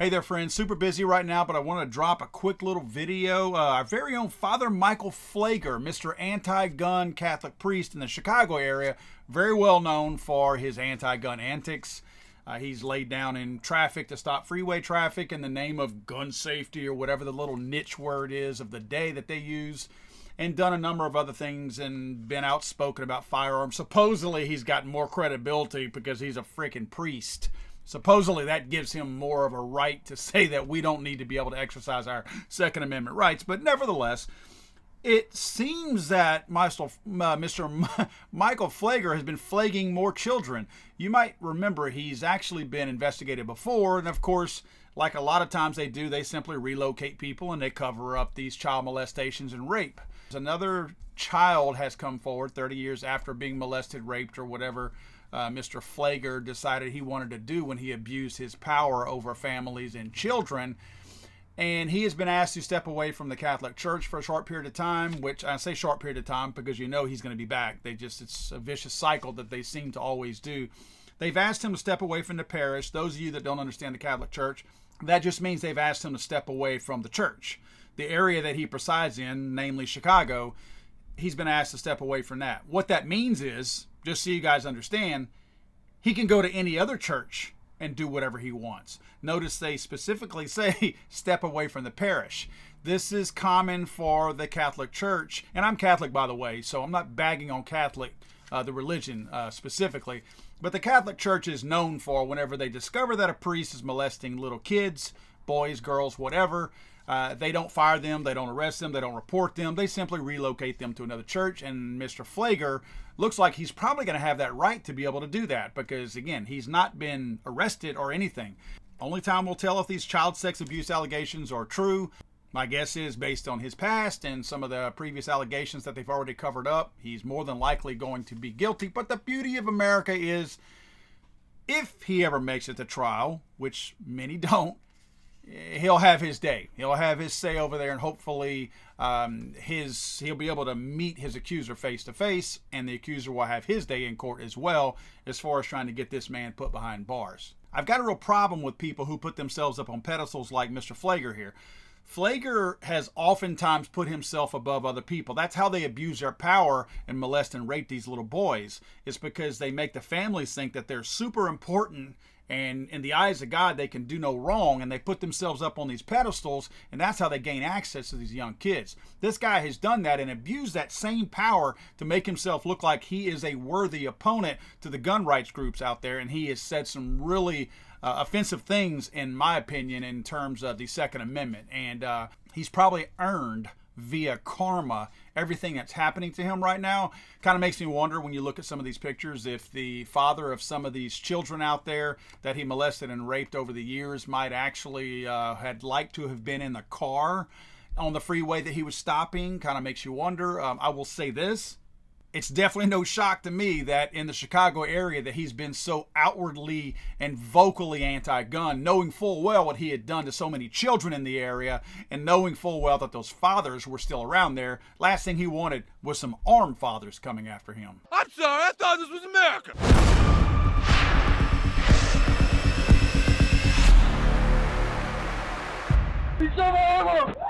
Hey there, friends. Super busy right now, but I want to drop a quick little video. Our very own Father Michael Pfleger, Mr. Anti-Gun Catholic priest in the Chicago area, very well known for his anti-gun antics. He's laid down in traffic to stop freeway traffic in the name of gun safety or whatever the little niche word is of the day that they use, and done a number of other things and been outspoken about firearms. Supposedly he's got more credibility because he's a freaking priest. Supposedly that gives him more of a right to say that we don't need to be able to exercise our Second Amendment rights. But nevertheless, it seems that Mr. Michael Pfleger has been flagging more children. You might remember he's actually been investigated before, and of course, like a lot of times they do, they simply relocate people and they cover up these child molestations and rape. Another child has come forward 30 years after being molested, raped, or whatever Mr. Pfleger decided he wanted to do when he abused his power over families and children. And he has been asked to step away from the Catholic Church for a short period of time, which I say short period of time because you know he's going to be back. It's a vicious cycle that they seem to always do. They've asked him to step away from the parish. Those of you that don't understand the Catholic Church, that just means they've asked him to step away from the church. The area that he presides in, namely Chicago, he's been asked to step away from that. What that means is, just so you guys understand, he can go to any other church and do whatever he wants. Notice they specifically say step away from the parish. This is common for the Catholic Church, and I'm Catholic, by the way, so I'm not bagging on Catholic, the religion specifically, but the Catholic Church is known for whenever they discover that a priest is molesting little kids, boys, girls, whatever, they don't fire them, they don't arrest them, they don't report them, they simply relocate them to another church. And Mr. Pfleger looks like he's probably going to have that right to be able to do that because, again, he's not been arrested or anything. Only time will tell if these child sex abuse allegations are true. My guess is, based on his past and some of the previous allegations that they've already covered up, he's more than likely going to be guilty. But the beauty of America is, if he ever makes it to trial, which many don't, he'll have his day. He'll have his say over there, and hopefully he'll be able to meet his accuser face to face, and the accuser will have his day in court as well, as far as trying to get this man put behind bars. I've got a real problem with people who put themselves up on pedestals like Mr. Pfleger here. Pfleger has oftentimes put himself above other people. That's how they abuse their power and molest and rape these little boys. It's because they make the families think that they're super important, and in the eyes of God, they can do no wrong, and they put themselves up on these pedestals, and that's how they gain access to these young kids. This guy has done that and abused that same power to make himself look like he is a worthy opponent to the gun rights groups out there, and he has said some really offensive things, in my opinion, in terms of the Second Amendment. And he's probably earned via karma everything that's happening to him right now. Kind of makes me wonder, when you look at some of these pictures, if the father of some of these children out there that he molested and raped over the years might actually had liked to have been in the car on the freeway that he was stopping. Kind of makes you wonder. I will say this: it's definitely no shock to me that in the Chicago area that he's been so outwardly and vocally anti-gun, knowing full well what he had done to so many children in the area, and knowing full well that those fathers were still around there. Last thing he wanted was some armed fathers coming after him. I'm sorry, I thought this was America. He's so horrible.